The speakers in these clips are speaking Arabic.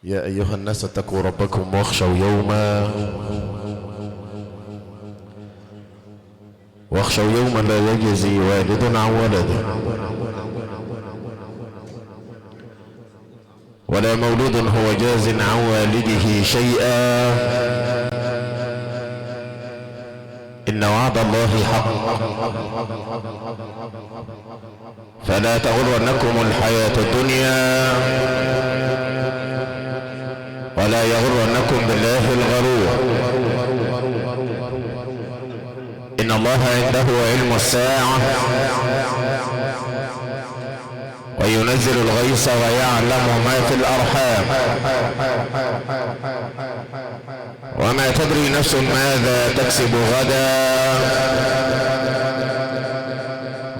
يا أيها الناس اتقوا ربكم واخشوا يوما لا يجزي والد عن ولده ولا مولود هو جاز عن والده شيئا، إن وعد الله حق فلا تغرنكم الحياة الدنيا ولا يغرنكم بالله الغرور، إن الله عنده علم الساعة وينزل الغيث ويعلم ما في الأرحام وما تدري نفس ماذا تكسب غدا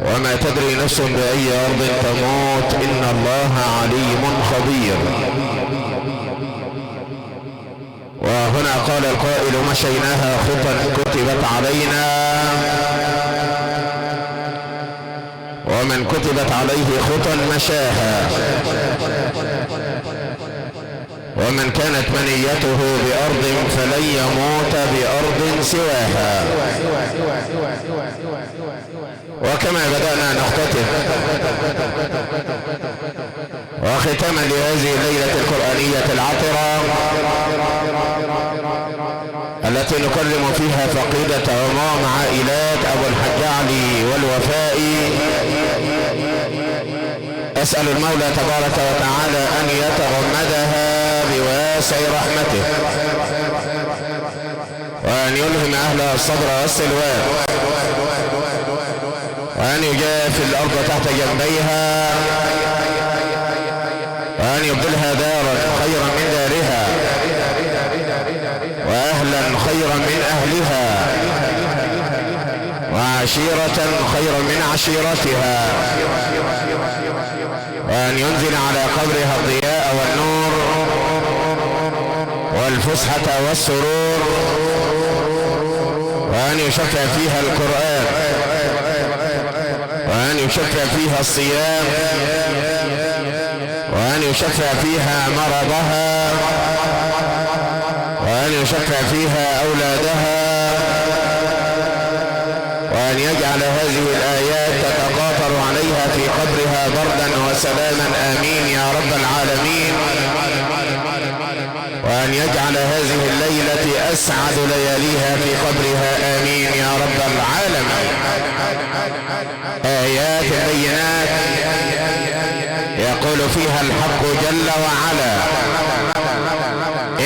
وما تدري نفس بأي أرض تموت، إن الله عليم خبير. وهنا قال القائل مشيناها خطا كتبت علينا، ومن كتبت عليه خطا مشاها، ومن كانت منيته بأرض فلن يموت بأرض سواها. وكما بدأنا نختتم وختاما لهذه الليلة القرآنية العطرة التي نكرم فيها فقيدة عمام عائلات أبو الحج علي والوفائي، أسأل المولى تبارك وتعالى أن يتغمدها بواسع رحمته، وأن يلهم أهلها الصبر والسلوان، وأن يجافي الأرض تحت جنبيها، وأن يبدلها دارا خيرا من دارها، وأهلا خيرا من أهلها، وعشيرة خيرا من عشيرتها، وأن ينزل على قبرها الضياء والنور والفسحة والسرور، وأن يشفع فيها القرآن، وأن يشفع فيها الصيام، وأن يشفع فيها مرضها، وأن يشفع فيها أولادها، وأن يجعل هذه الآيات تتقاطر عليها في قبرها بردا وسلاما، آمين يا رب العالمين. وأن يجعل هذه الليلة أسعد لياليها في قبرها، آمين يا رب العالمين. آيات بينات يقول فيها الحق جل وعلا: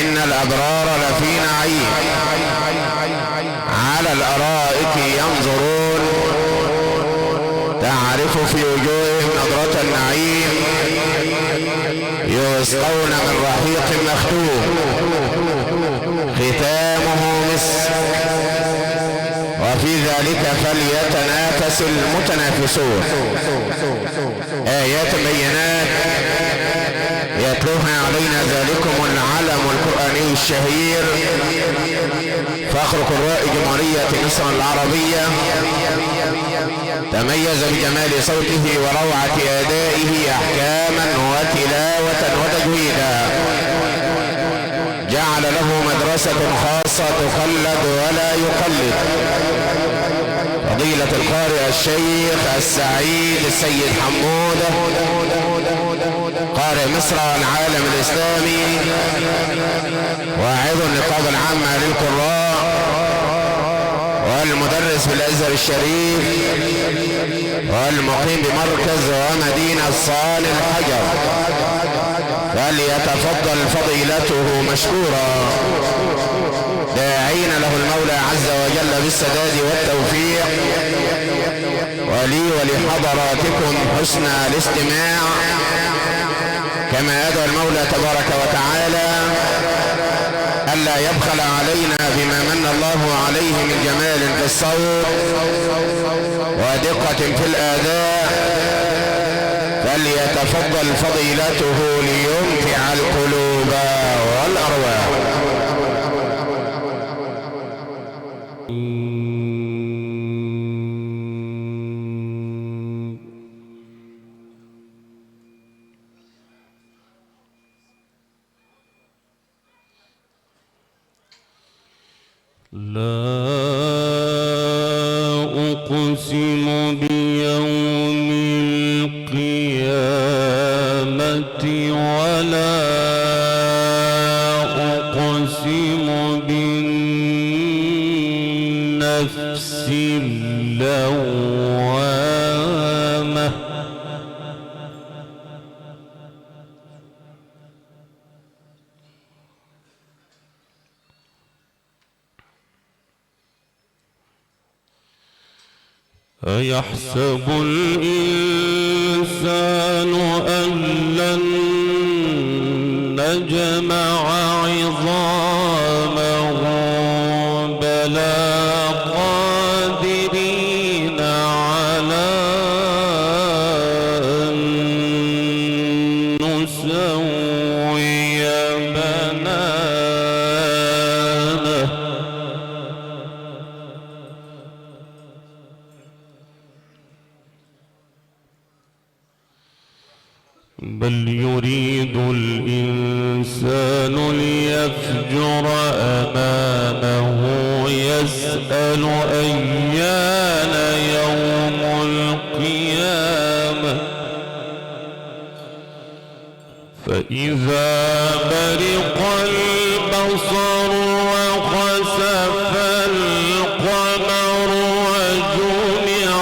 إن الأبرار لفي نعيم على الأرائك ينظرون تعرف في وجوههم نظرة النعيم يسقون من رحيق مختوم ختامه مسك وفي ذلك فليتنافس المتنافسون. آيات بينات يتلوها علينا ذلكم العلم القرآني الشهير فخر قراء جمهورية مصر العربية، تميز بجمال صوته وروعة أدائه أحكاما وتلاوة وتجويدا، جعل له مدرسة خاصة تقلد ولا يقلد، فضيلة القارئ الشيخ السعيد السيد حمودة قارئ مصر والعالم الإسلامي واعظ النقابة العامة للقراء والمدرس في الأزهر الشريف والمقيم بمركز ومدينة صالح الحجر، فليتفضل فضيلته مشكورا، داعين له المولى عز وجل بالسداد والتوفيق، ولي ولحضراتكم حسن الاستماع، كما يدعو المولى تبارك وتعالى ألا يبخل علينا بما من الله عليه من جمال في الصوت ودقة في الآداء، فليتفضل فضيلته ليمتع القلوب والأرواح. لا أقسم بيوم القيامة ولا أقسم بالنفس اللوامة أيحسب الإنسان أن لن نجمع عظامه بلى قادرين على أن نسوي بنانه بل يريد الإنسان ليفجر أمامه يسأل أيان يوم القيامة فإذا برق البصر وخسف القمر وجمع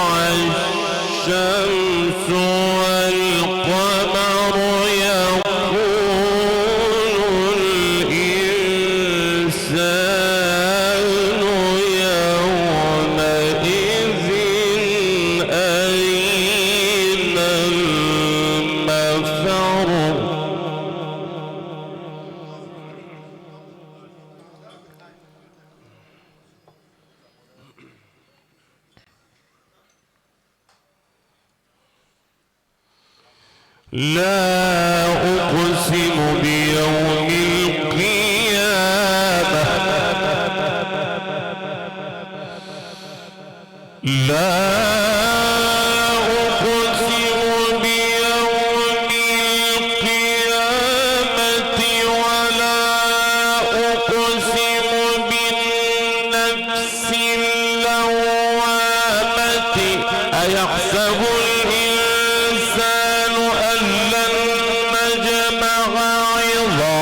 الشمس والقمر يقول الإنسان يومئذ أين المفر لا أقسم بيوم القيامة لا أقسم بيوم القيامة ولا أقسم بالنفس اللوامة أيحسب الإنسان أن لن نجمع عظامه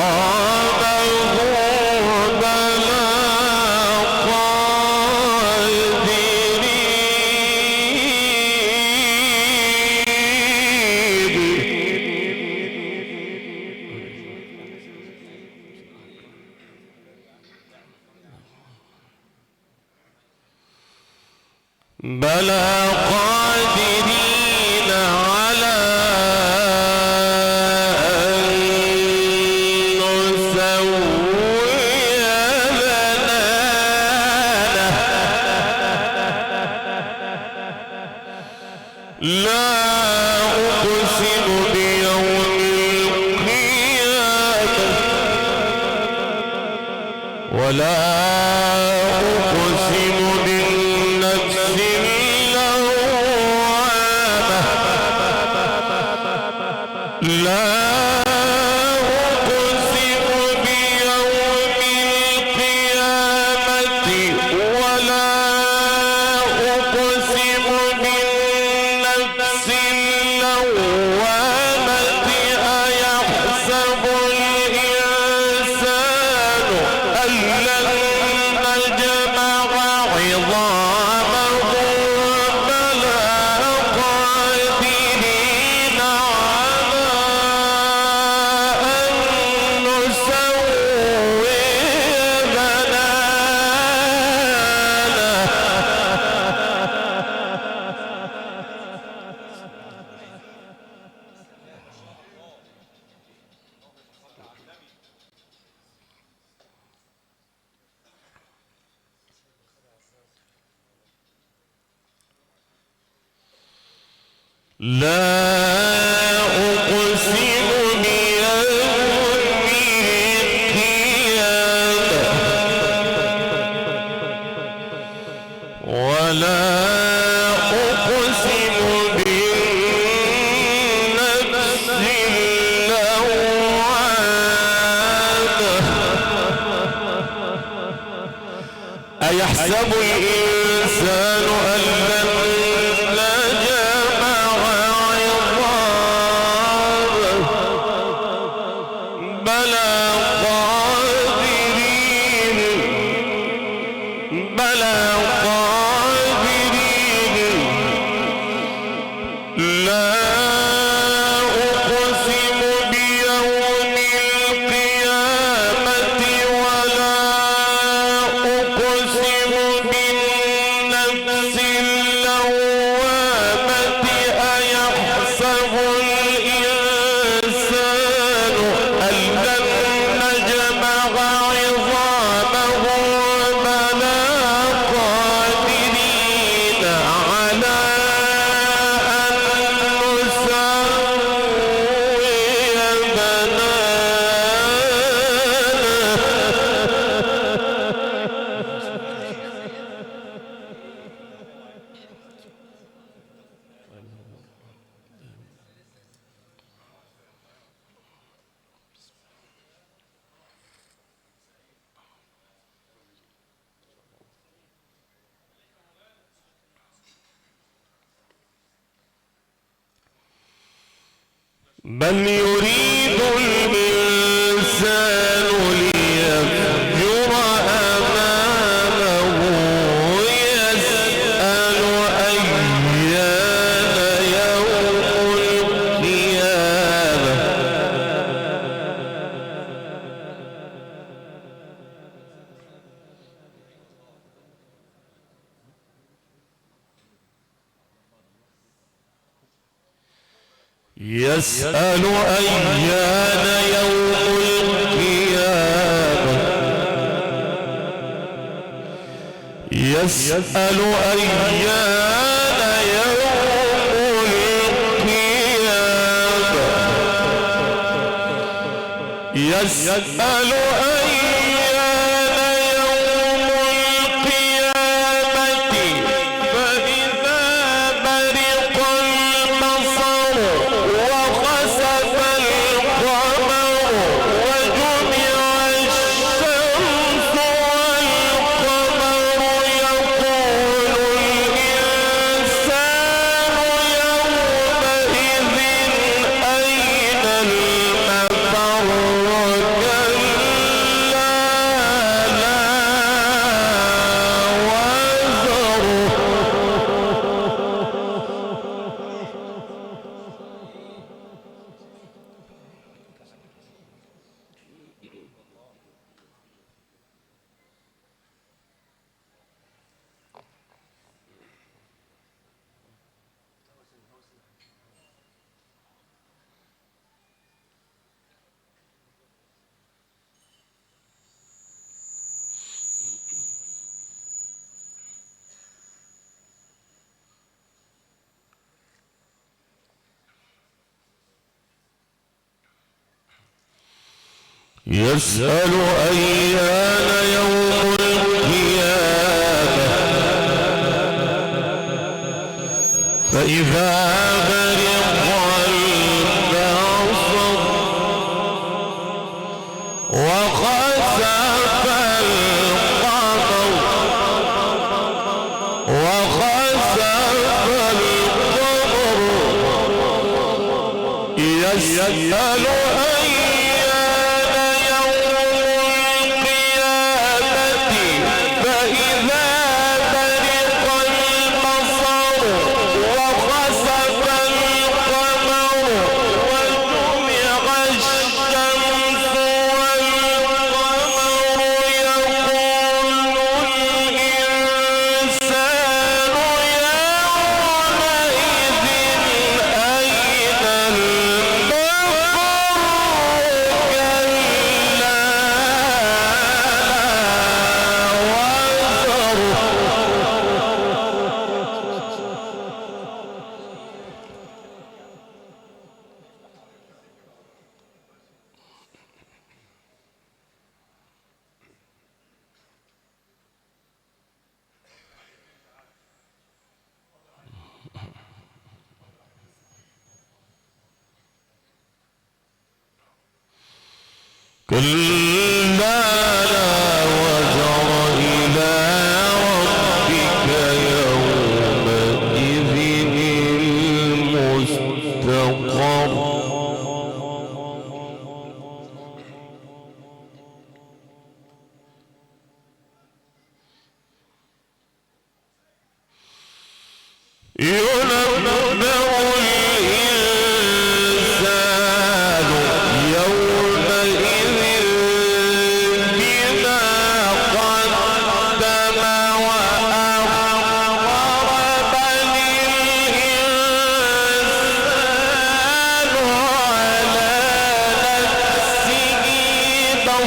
بلى قادرين على أن نسوي بنانه لا أقسم بيوم القيامة ولا أقسم بالنفس اللوامة لا أقسم بيوم القيامة ولا أقسم بالنفس اللوامة أيحسب الإنسان أن لن نجمع عظامه بلى قادرين على أن نسوي بنانه لا أقسم بيوم القيامة ولا أقسم بالنفس اللوامة أيحسب الإنسان أن لن نجمع عظامه بلى قادرين لا أقسم بيوم القيامة ولا أقسم بالنفس اللوامة أيحسب الإنسان أن لن نجمع عظامه بلى قادرين على أن نسوي بل يريد الإنسان ليفجر أمامه يسأل أيان يوم القيامة يسأل أيان يوم القيامة يسأل أيان يوم القيامة يسأل أيان يوم القيامة فإذا برق البصر وخسف القمر وجمع الشمس والقمر يقول الإنسان يومئذ أين المفر كلا لا وزر يسأل أيان يوم القيامة فإذا برق البصر وخسف القمر يسأل كلا لا وزر إلى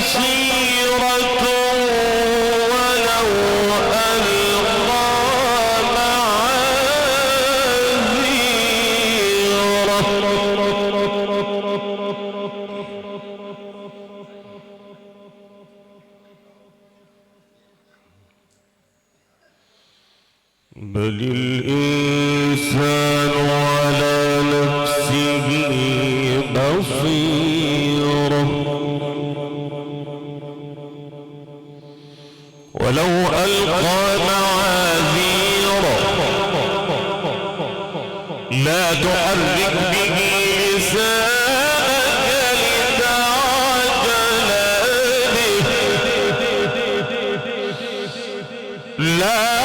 بصيرة ولو ألقى معاذيره بل الإنسان على نفسه بصيرة ولو ألقى معاذيره لا تحرك به لسانك لتعجل به لا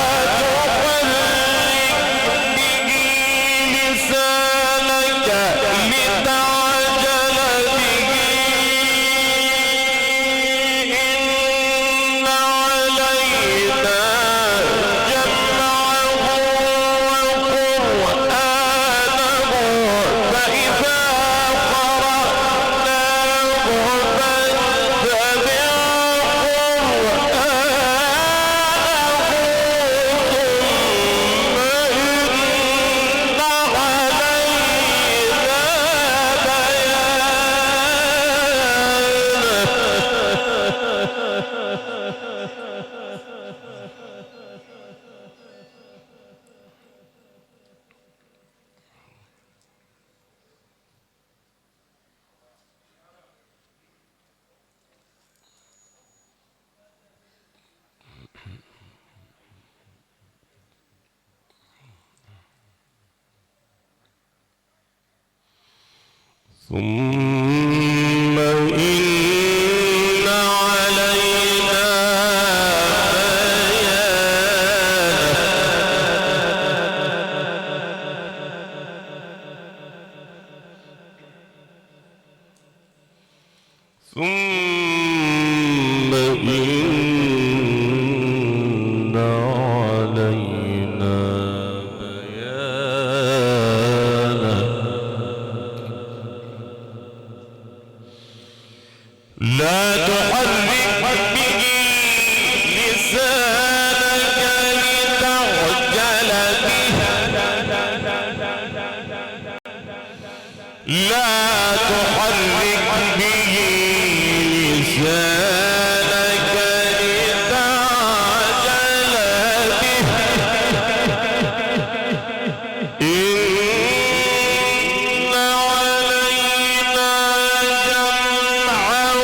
ثم إن علينا بيانه ثم إن علينا لا تحرك به لسانك لتعجل به لا تحرك به لسانك لتعجل به إن علينا جمعه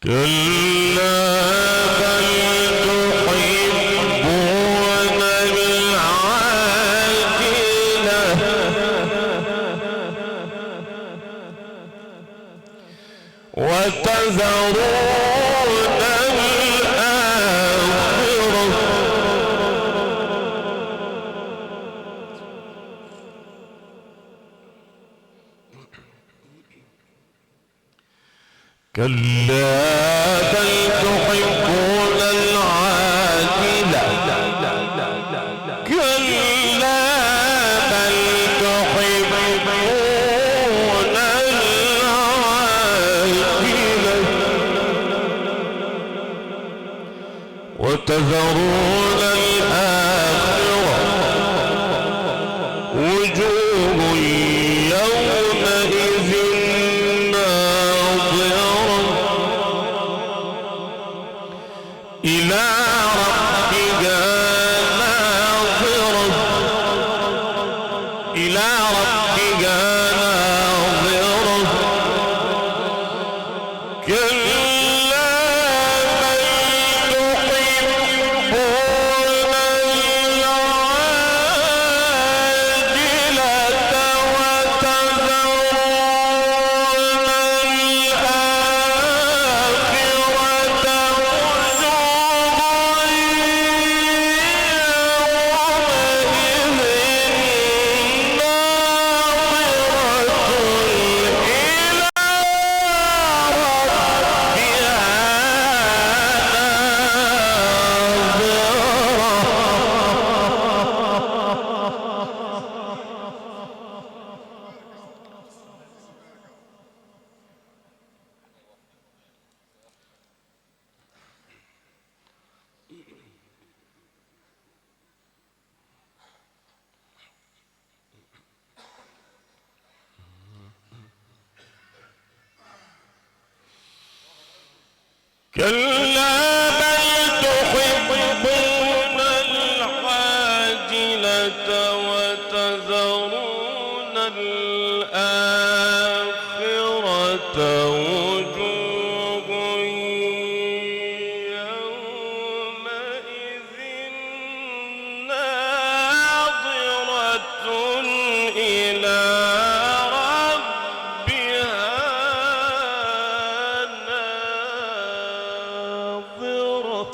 كلا بل تحبون العاجلة وتذرون الآخرة كلا بل تحبون العاجلة كلا بل تحبون العاجلة وتذرون الآخرة وجوه يومئذ إلى ربها ناظرة إلى ربها كلا بل تحبون العاجلة وتذرون الآخرة وجوه يومئذ ناظرة إلى ربها ناظرة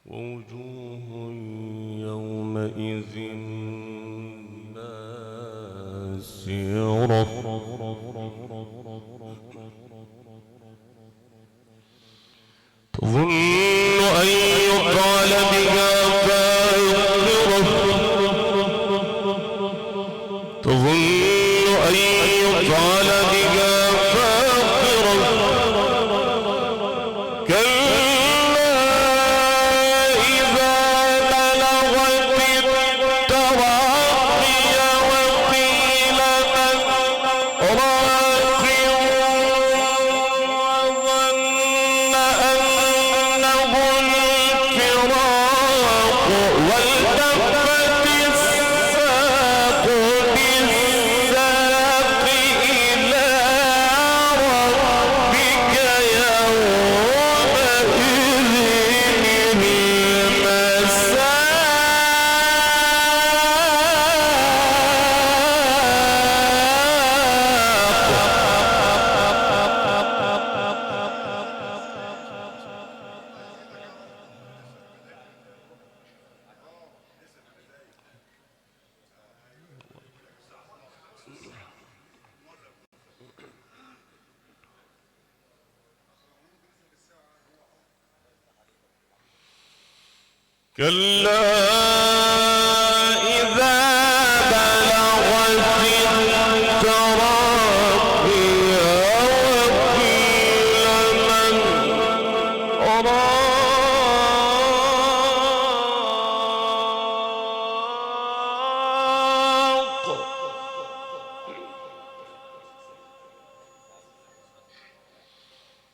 ووجوه يومئذ باسرة تظن أن يقال بها فاقرة تظن أن يقال بها فاقرة كلا إذا بلغت التراقي وقيل من راق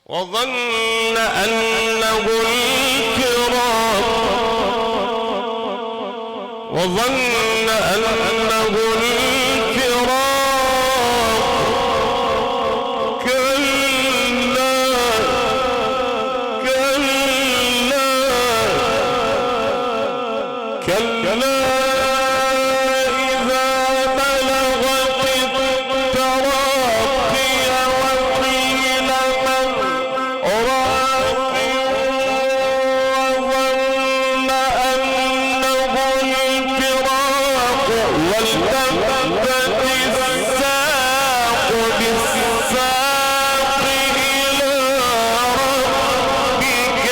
وظن أنه وظن أنه الفراق كلا كلا إذا بلغت التراقي وقيل من راق وظن أنه الفراق والتفت الساق بالساق إلى ربك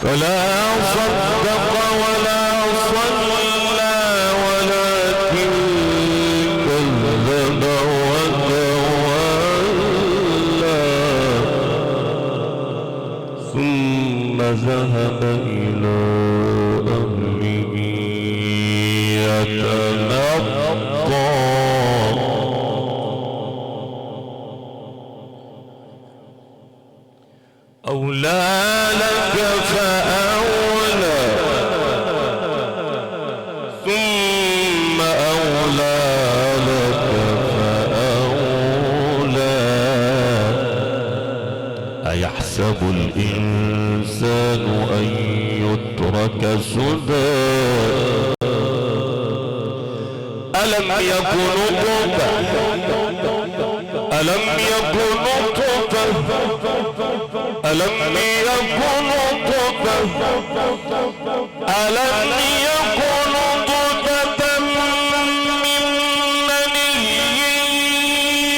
فلا صدق ولا صلى ولكن كذب وتولى ثم ذهب إلى أهله يتمطى سدى ألم يكن نطفة ألم يكن نطفة ألم يكن نطفة ألم يكن نطفة من مني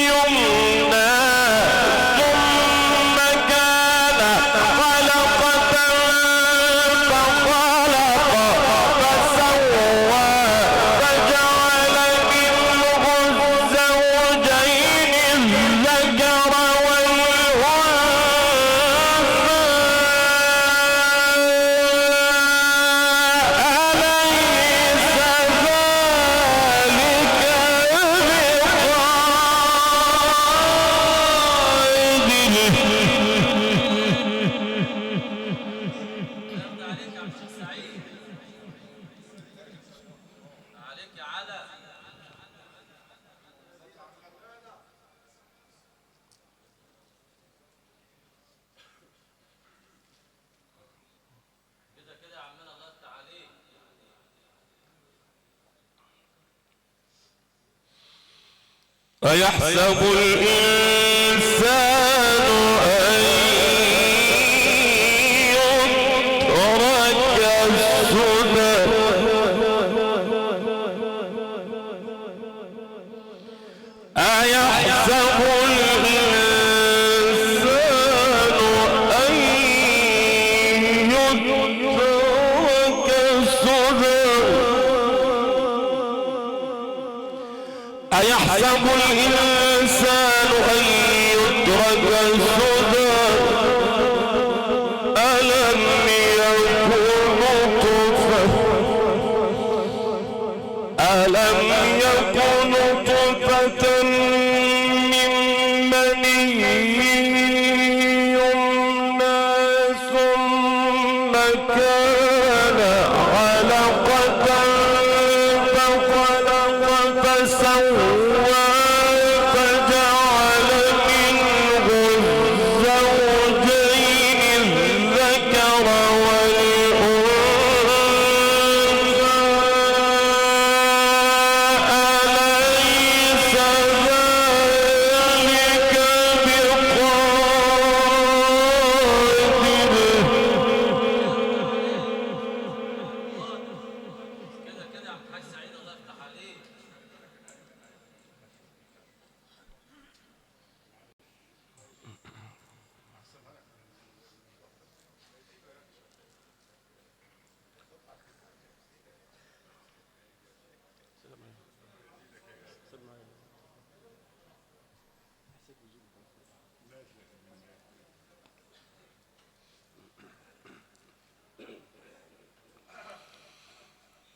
يمنى ثم كان علقة فخلق فسوى فجعل منه الزوجين الذكر أيحسب الإنسان أن يترك سدى أيحسب الإنسان أن يترك سدى أيحسب الإنسان أن يترك سدى ألم يكن نطفة ألم يكن نطفة من مني يمنى ثم كان علقة فخلق فسوى فجعل منه الزوجين الذكر والأنثى أليس ذلك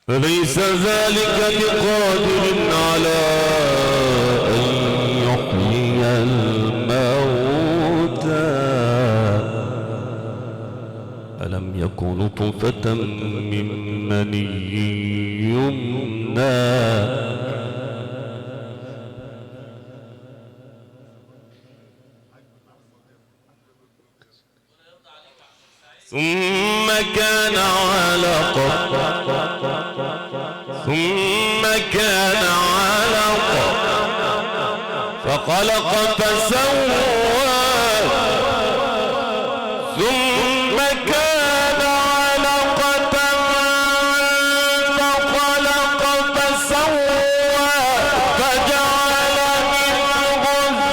فليس ذلك بقادر على أن يحيي الموتى ألم يكن نطفة من مني يمنى ثم كان علقة فخلق فسوى ثم كان علقة فخلق فسوى فجعل منه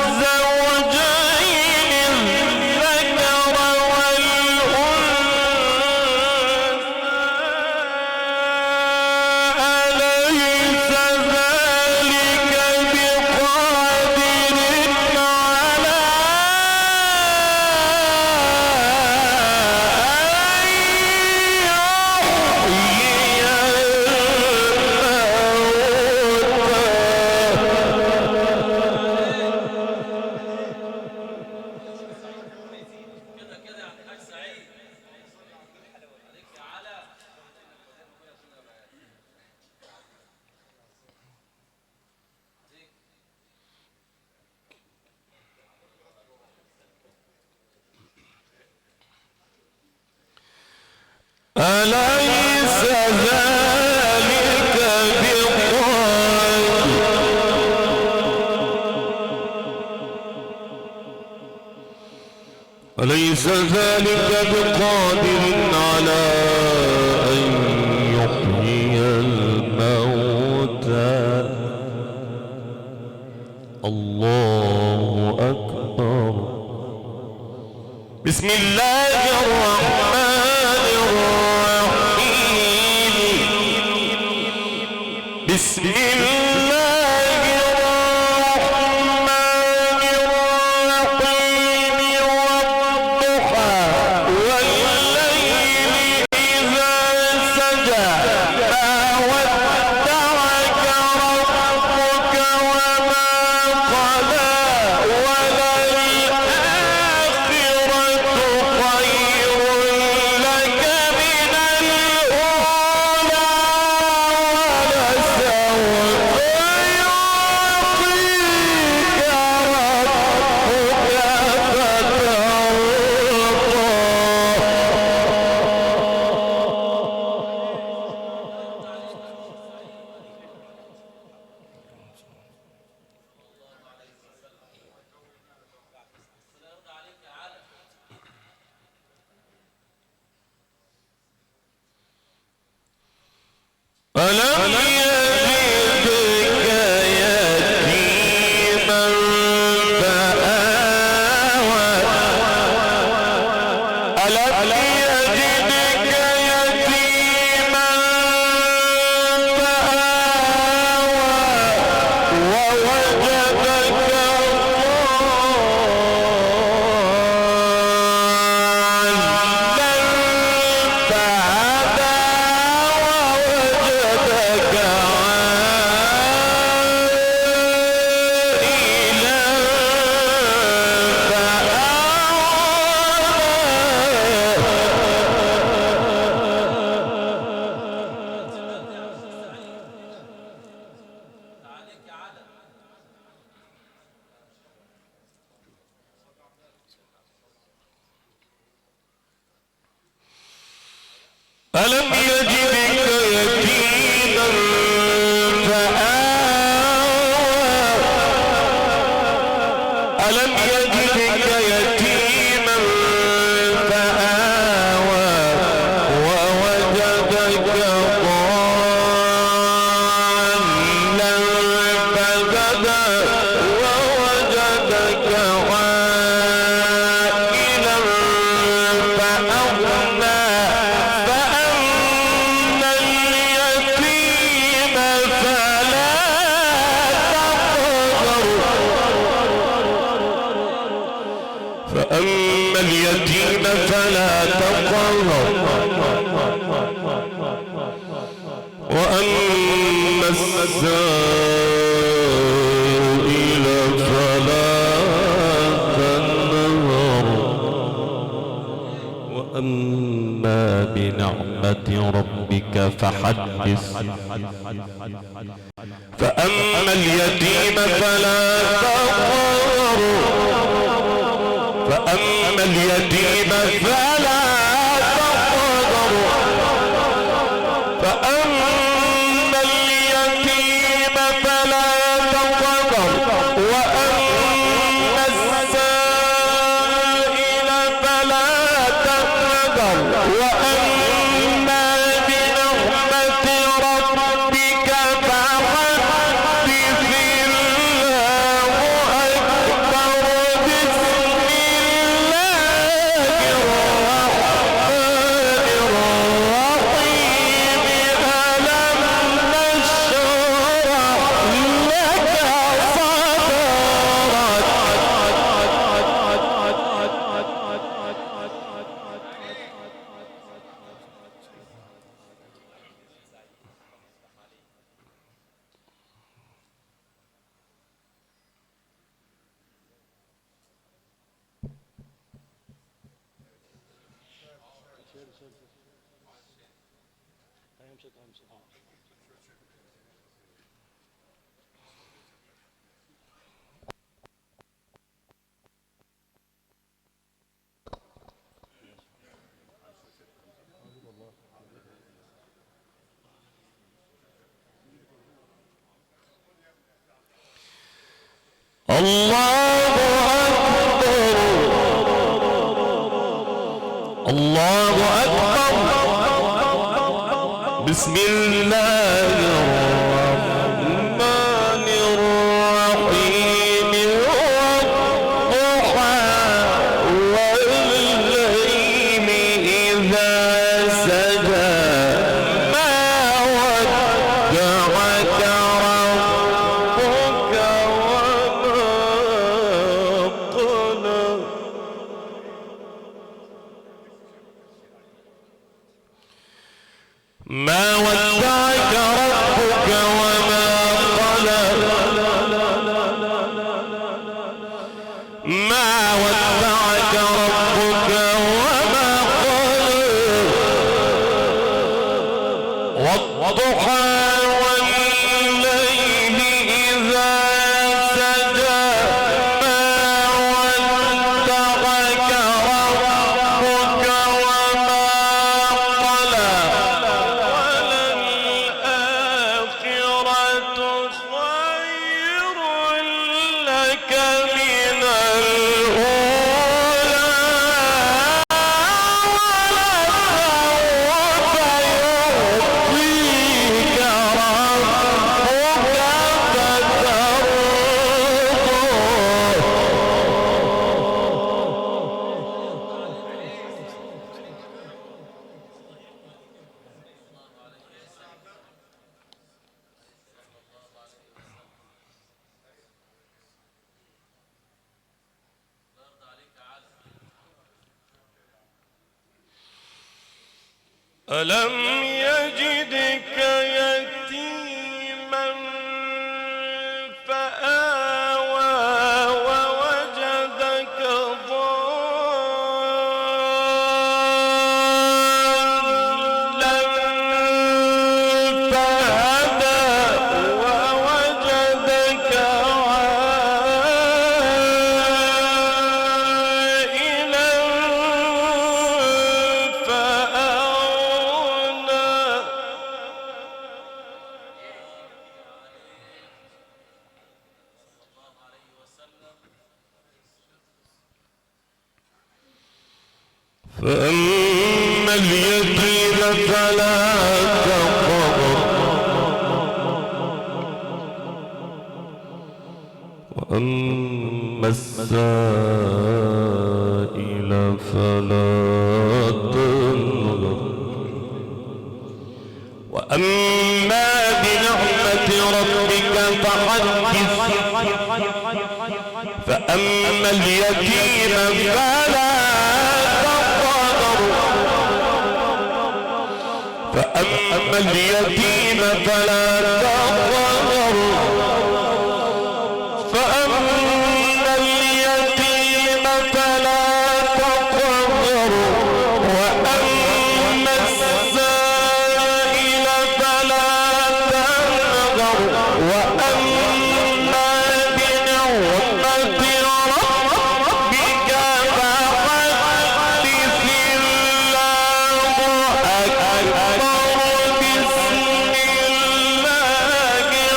الزوجين الذكر والأنثى أليس ذلك بقادر على أليس ذلك بقادر على أن يحيي الموتى الله أكبر. بسم الله الرحمن الرحيم. بسم الله الرحمن الرحيم. والضحى والليل إذا سجى ما ودعك ربك وما قلى وللآخرة خير لك من الأولى ولسوف يعطيك ربك فترضى. ألم يجدك يتيما فآوى. ألم يجدك يتيما فآوى ووجدك ألم يجدك يتيما فآوى. ألم يجدك يتيما فآوى ووجدك ضالا فهدى ووجدك عائلا فأغنى. فأما اليتيم فلا تقهر. فأما اليتيم فلا تقهر وأما السائل فلا تنهر وأما بنعمة ربك فحدث. فأما اليتيم فلا تقهر. فأما اليتيم فلا تقهر. فأما اليتيم فلا تقهر وأما السائل فلا تنهر وأما بنعمة ربك فحدث. الله أكبر. بسم الله الرحمن الرحيم. ألم نشرح لك صدرك. الله أكبر. الله أكبر. بسم الله الرحمن الرحيم. والضحى والليل إذا سجى ما ودعك ربك وما قلى. ما ودعك ربك وما قلى. ما ودعك ربك وما قلى. والضحى والليل إذا سجى ما ودعك ربك وما قلى. وللآخرة خير لك من الأولى. ولسوف يعطيك ربك فترضى. ألم يجدك يتيما فآوى ووجدك ضالا فهدى ووجدك عائلا فأغنى. فأما اليتيم فلا تقهر وأما السائل فلا تنهر. وأما بنعمة ربك فحدث. فأما اليتيم فلا تقهر. فأما اليتيم فلا تقهر. فأما اليتيم فلا تقهر. وأما السائل فلا تنهر. وأما بنعمة ربك فحدث. الله أكبر. بسم الله الرحمن الرحيم.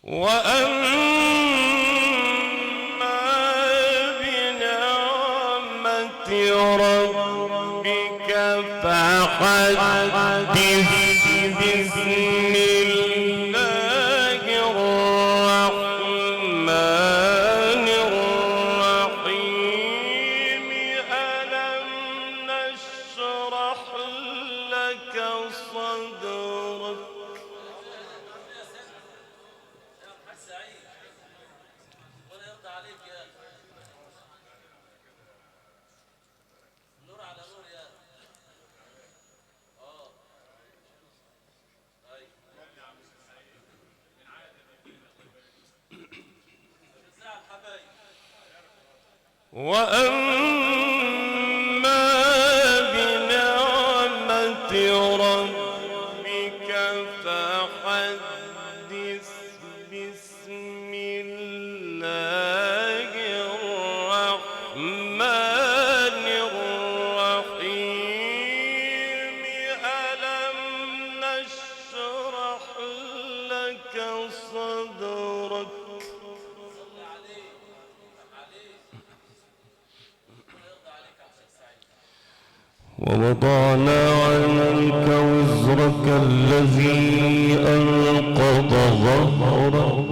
ألم وأما بنعمة ربك فحدث. بسم الله الرحمن الرحيم. ألم نشرح لك صدرك. وأما بنعمة ربك فحدث بسم الله الرحمن الرحيم ألم نشرح لك صدرك ووضعنا عنك وزرك الذي أنقض ظهرك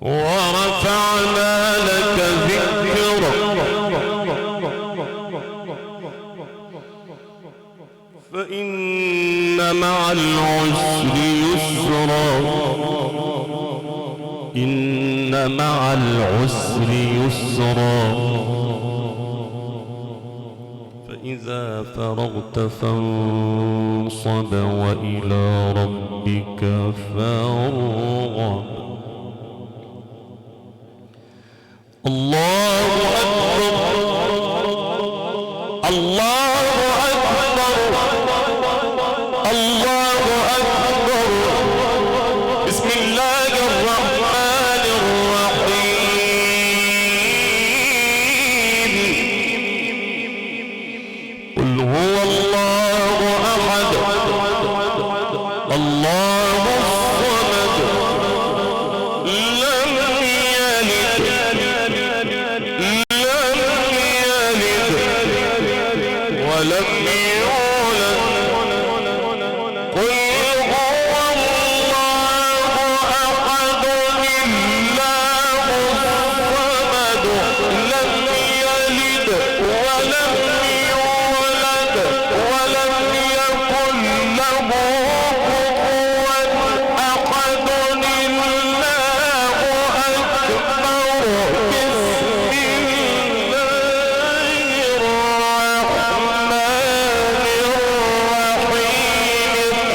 ورفعنا لك ذكرك فإن مع العسر يسرا إن مع العسر يسرا فإذا فرغت فانصب وإلى ربك فارغب الله أكبر الله أكبر الله أكبر بسم الله الرحمن الرحيم قل هو الله أحد الله الصمد لم يلد ولم يولد قل هو الله أحد الله الصمد لم يلد ولم يولد ولم يكن له كفوا أحد الله أكبر بسم الله الرحمن الرحيم قل أعوذ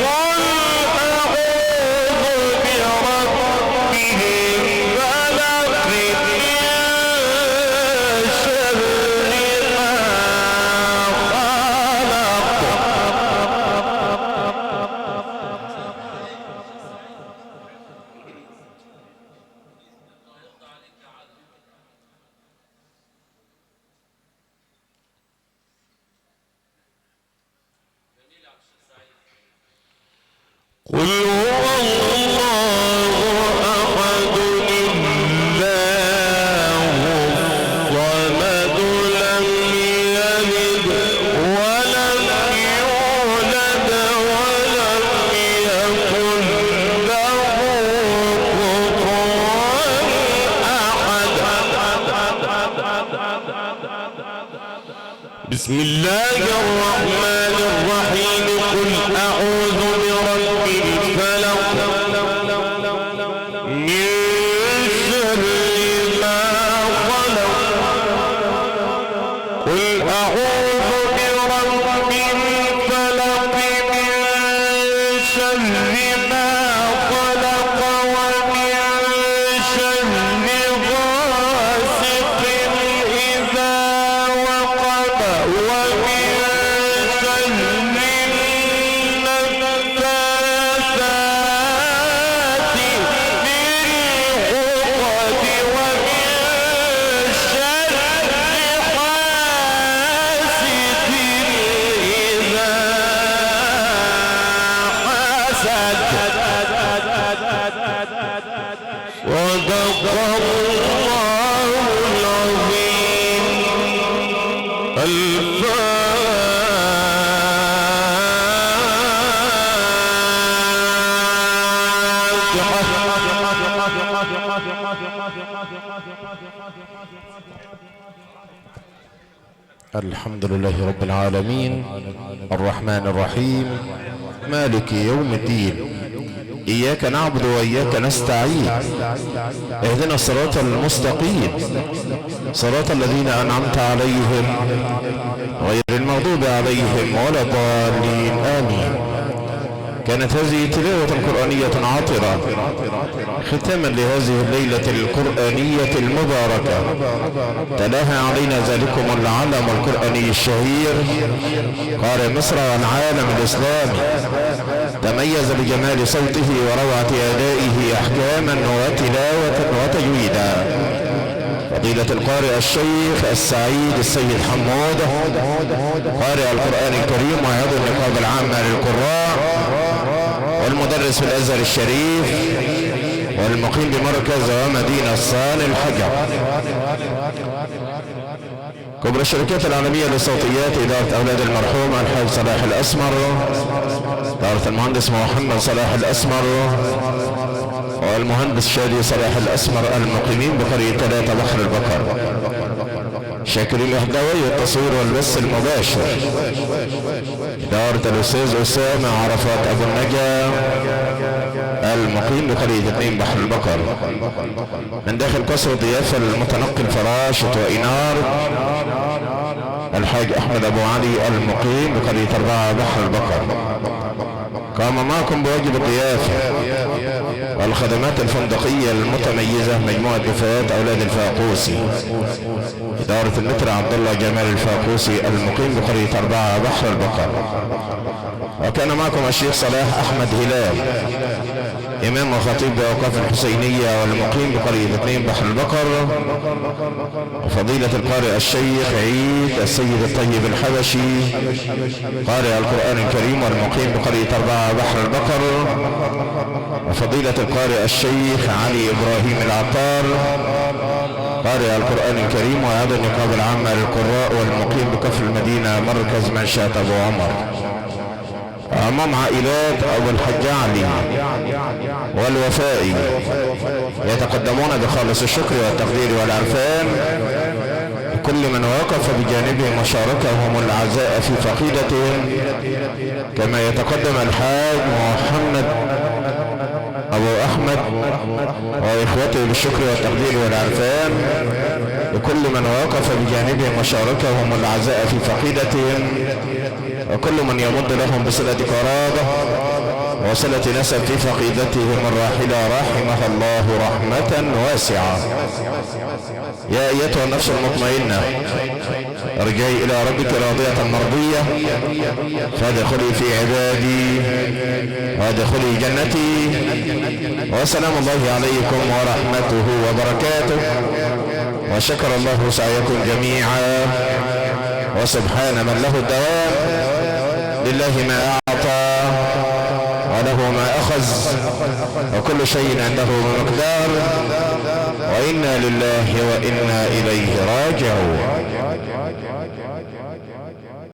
برب الفلق من شر ما قل هو الله أحد الله الصمد لم يلد ولم يولد ولم يكن له كفوا أحد بسم الله الرحمن الرحيم قل أعوذ برب الفلق من شر ما خلق قل أعوذ برب الفلق من شر ما خلق ومن شر غاسق إذا وقب ومن شر النفاثات في العقد ومن شر حاسد إذا حسد صدق الله العظيم الحمد لله رب العالمين الرحمن الرحيم مالك يوم الدين إياك نعبد وإياك نستعين اهدنا الصراط المستقيم صراط الذين أنعمت عليهم غير المغضوب عليهم ولا الضالين آمين كانت هذه تلاوة قرآنية عاطرة ختاما لهذه الليلة القرآنية المباركة. تلاها علينا ذلكم العلم القرآني الشهير قارئ مصر والعالم الإسلامي، تميز بجمال صوته وروعة أدائه أحكاما وتلاوة وتجويدا. فضيلة القارئ الشيخ السعيد السيد حمود قارئ القرآن الكريم وعضو النقابة العامة للقراء والمدرس في الأزهر الشريف والمقيم بمركز ومدينة صان الحجر. كبرى الشركات العالمية للصوتيات إدارة أولاد المرحوم الحاج صلاح الأسمر، إدارة المهندس محمد صلاح الأسمر والمهندس شادي صلاح الأسمر المقيمين بقرية 3 بحر البقر، شاكرين الإحداوية التصوير والبث المباشر، إدارة الأستاذ أسامة عرفات أبو النجا المقيم بقرية 2 بحر البقر. من داخل قصر ضيافة المتنقل فراشة وإنار الحاج أحمد أبو علي المقيم بقرية 4 بحر البقر. قام معكم بواجب الضيافة والخدمات الفندقية المتميزة مجموعة بوفيات أولاد الفاقوسي، إدارة المتر عبد الله جمال الفاقوسي المقيم بقرية 4 بحر البقر. وكان معكم الشيخ صلاح أحمد هلال إمام وخطيب بأوقاف الحسينية والمقيم بقرية 2 بحر البقر، وفضيلة القارئ الشيخ عيد السيد الطيب الحبشي قارئ القرآن الكريم والمقيم بقرية 4 بحر البقر، وفضيلة القارئ الشيخ علي إبراهيم العطار قارئ القرآن الكريم وعضو النقابة العامة للقراء والمقيم بكفر المدينة مركز منشأة أبو عمر. أمام عائلات أبو الحج علي والوفائي يتقدمون بخالص الشكر والتقدير والعرفان كل من وقف بجانبهم وشاركهم العزاء في فقيدتهم، كما يتقدم الحاج محمد أبو أحمد وإخوته بالشكر والتقدير والعرفان لكل من وقف بجانبهم وشاركهم العزاء في فقيدتهم، وكل من يمد لهم بصلة قرابة وصلة نسب في فقيدتهم الراحلة رحمها الله رحمة واسعة. يا أيتها النفس المطمئنة ارجعي إلى ربك راضية مرضية فادخلي في عبادي وادخلي جنتي، وسلام الله عليكم ورحمته وبركاته، وشكر الله سعيكم جميعا، وسبحان من له الدوام، لله ما أعطى وله ما أخذ وكل شيء عنده بمقدار، وإنا لله وإنا إليه راجعون.